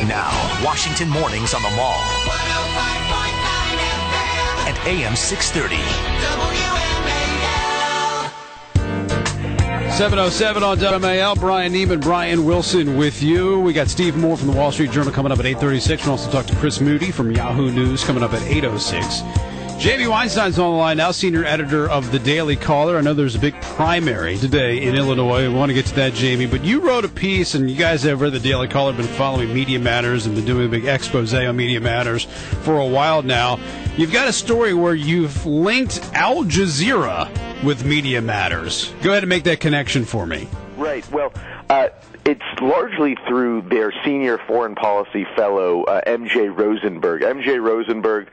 Now, Washington Mornings on the Mall. 105.9 FM. And AM 630. WMAL. 7:07 on WMAL. Brian Neiman, Brian Wilson with you. We got Steve Moore from the Wall Street Journal coming up at 8:36. We'll also talk to Chris Moody from Yahoo News coming up at 8:06. Jamie Weinstein's on the line now, senior editor of the Daily Caller. I know there's a big primary today in Illinois. We want to get to that, Jamie. But you wrote a piece, and you guys over at the Daily Caller have been following Media Matters and been doing a big expose on Media Matters for a while now. You've got a story where you've linked Al Jazeera with Media Matters. Go ahead and make that connection for me. Right. Well, it's largely through their senior foreign policy fellow, M.J. Rosenberg. M.J. Rosenberg,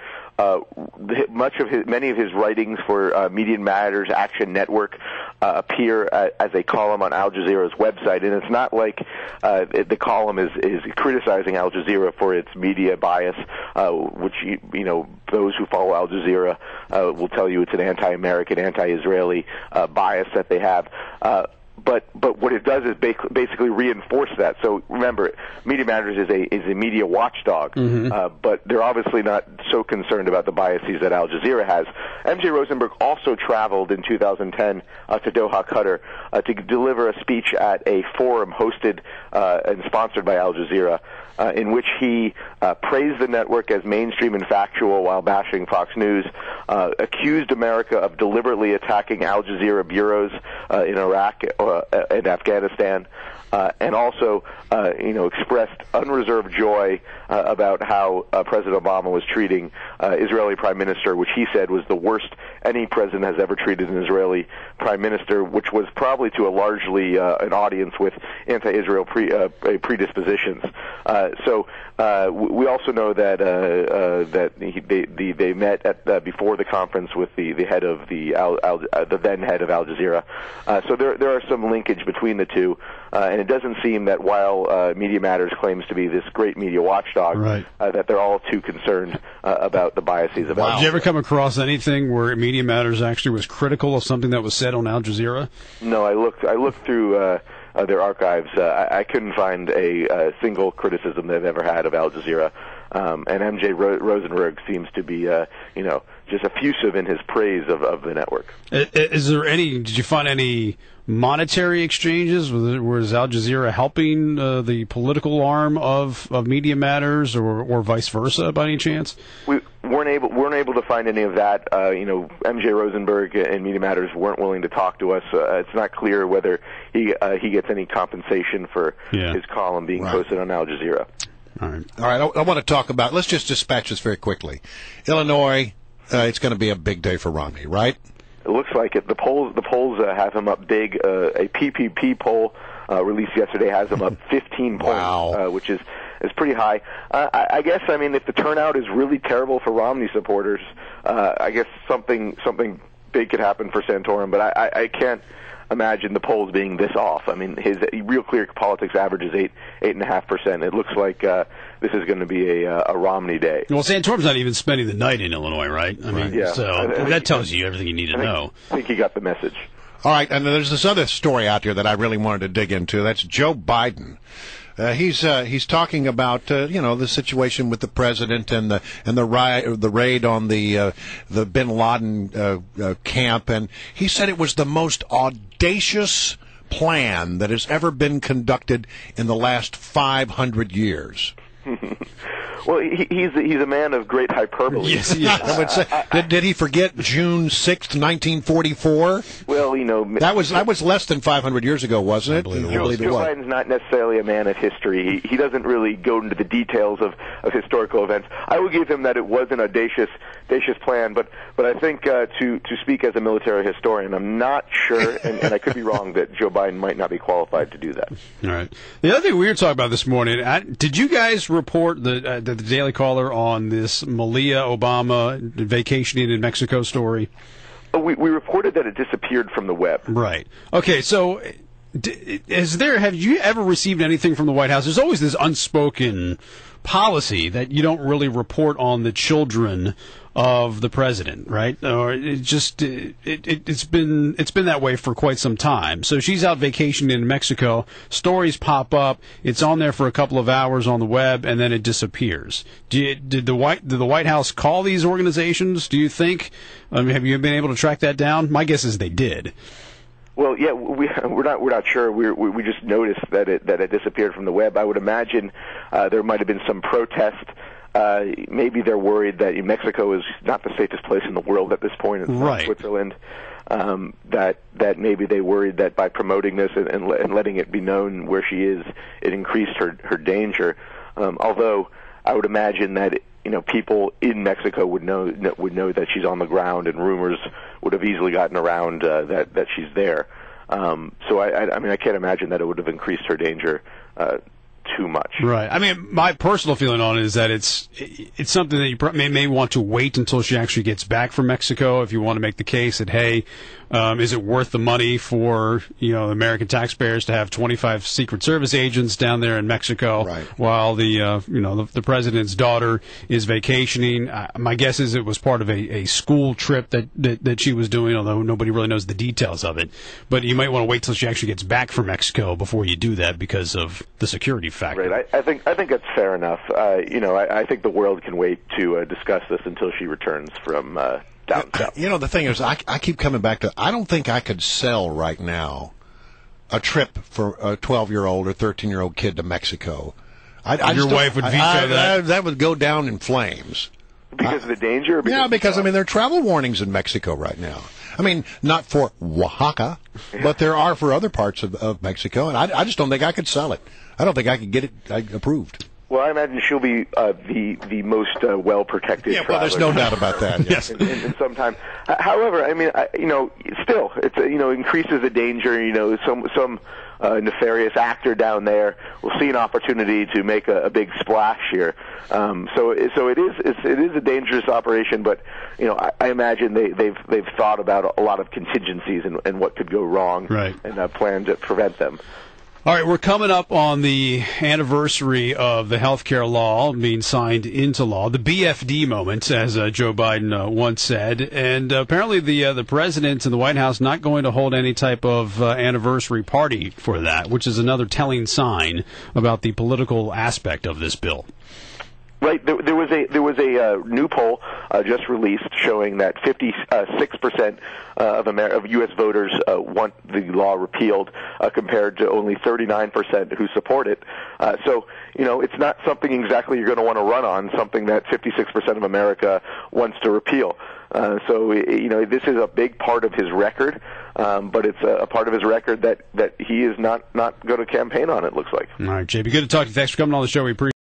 many of his writings for Media Matters Action Network appear as a column on Al Jazeera's website, and it's not like the column is criticizing Al Jazeera for its media bias, which you know those who follow Al Jazeera will tell you it's an anti-American, anti-Israeli bias that they have. But what it does is basically reinforce that. So remember, Media Matters is a media watchdog, but they're obviously not so concerned about the biases that Al Jazeera has. M.J. Rosenberg also traveled in 2010 to Doha, Qatar, to deliver a speech at a forum hosted and sponsored by Al Jazeera, in which he praised the network as mainstream and factual while bashing Fox News, accused America of deliberately attacking Al Jazeera bureaus in Iraq and Afghanistan, and also, expressed unreserved joy about how President Obama was treating Israeli Prime Minister, which he said was the worst any president has ever treated an Israeli Prime Minister, which was probably to a largely an audience with anti-Israel predispositions. So we also know that they met at before the conference with the head of the then head of Al Jazeera. So there are some linkage between the two, and it doesn't seem that while Media Matters claims to be this great media watchdog, right, that they're all too concerned about the biases of Al Jazeera. Did you ever come across anything where Media Matters actually was critical of something that was said on Al Jazeera? No, I looked through their archives. I couldn't find a single criticism they've ever had of Al Jazeera. And M.J. Rosenberg seems to be, just effusive in his praise of the network. Did you find any monetary exchanges? Was Al Jazeera helping the political arm of Media Matters, or vice versa, by any chance? We weren't able to find any of that. M.J. Rosenberg and Media Matters weren't willing to talk to us. It's not clear whether he gets any compensation for his column being posted on Al Jazeera. All right. I want to talk about. Let's just dispatch this very quickly. Illinois. It's going to be a big day for Romney, right? It looks like it. The polls have him up big. A PPP poll released yesterday has him up 15 points, which is pretty high. I guess, if the turnout is really terrible for Romney supporters, I guess something big could happen for Santorum, but I can't imagine the polls being this off. His Real Clear Politics average is 8.5%. It looks like this is going to be a Romney day. Well, Santorum's not even spending the night in Illinois, right? So that tells you everything you need to know. I think he got the message. All right, and there's this other story out here that I really wanted to dig into. That's Joe Biden. He's talking about the situation with the president and the raid on the Bin Laden camp, and he said it was the most audacious plan that has ever been conducted in the last 500 years. Well, he's a man of great hyperbole. Yes, I would say. Did he forget June 6th, 1944? Well, that was less than 500 years ago, wasn't it? Joe Biden's not necessarily a man of history. He doesn't really go into the details of historical events. I will give him that it was an audacious plan, but I think to speak as a military historian, I'm not sure, and I could be wrong, that Joe Biden might not be qualified to do that. All right. The other thing we were talking about this morning, did you guys report the Daily Caller on this Malia Obama vacationing in Mexico story? We reported that it disappeared from the web. Right. Okay, so Have you ever received anything from the White House? There's always this unspoken policy that you don't really report on the children of the president, right? Or it's been that way for quite some time. So she's out vacationing in Mexico. Stories pop up. It's on there for a couple of hours on the web, and then it disappears. Did the White House call these organizations? Do you think? Have you been able to track that down? My guess is they did. Well, yeah, we're not sure. We just noticed that it disappeared from the web. I would imagine there might have been some protest. Maybe they're worried that Mexico is not the safest place in the world at this point. It's not Switzerland. That maybe they worried that by promoting this and letting it be known where she is, it increased her danger. Although I would imagine that people in Mexico would know that she's on the ground, and rumors would have easily gotten around that she's there. So I can't imagine that it would have increased her danger too much. Right. I mean, my personal feeling on it is that it's something that you may want to wait until she actually gets back from Mexico if you want to make the case that, hey, is it worth the money for American taxpayers to have 25 Secret Service agents down there in Mexico while the president's daughter is vacationing? My guess is it was part of a school trip that she was doing, although nobody really knows the details of it. But you might want to wait till she actually gets back from Mexico before you do that because of the security factor. Right. I think that's fair enough. I think the world can wait to discuss this until she returns from down south. The thing is, I keep coming back to, I don't think I could sell right now a trip for a 12-year-old or 13-year-old kid to Mexico. Your wife would veto that? That would go down in flames. Because of the danger? Because there are travel warnings in Mexico right now. I mean, not for Oaxaca, but there are for other parts of Mexico, and I just don't think I could sell it. I don't think I could get it approved. Well, I imagine she'll be the most well-protected traveler. Well, there's no doubt about that. Yes. in some time. However, I mean, still, it's increases the danger. Some nefarious actor down there will see an opportunity to make a big splash here. So it is a dangerous operation, but I imagine they've thought about a lot of contingencies and what could go wrong, and planned to prevent them. All right, we're coming up on the anniversary of the health care law being signed into law, the BFD moment, as Joe Biden once said. And apparently the president and the White House not going to hold any type of anniversary party for that, which is another telling sign about the political aspect of this bill. Right. There was a new poll just released showing that 56% of U.S. voters want the law repealed, compared to only 39% who support it. So it's not something exactly you're going to want to run on. Something that 56% of America wants to repeal. So this is a big part of his record, but it's a part of his record that he is not going to campaign on. It looks like. All right, JB. Good to talk to you. Thanks for coming on the show. We appreciate it.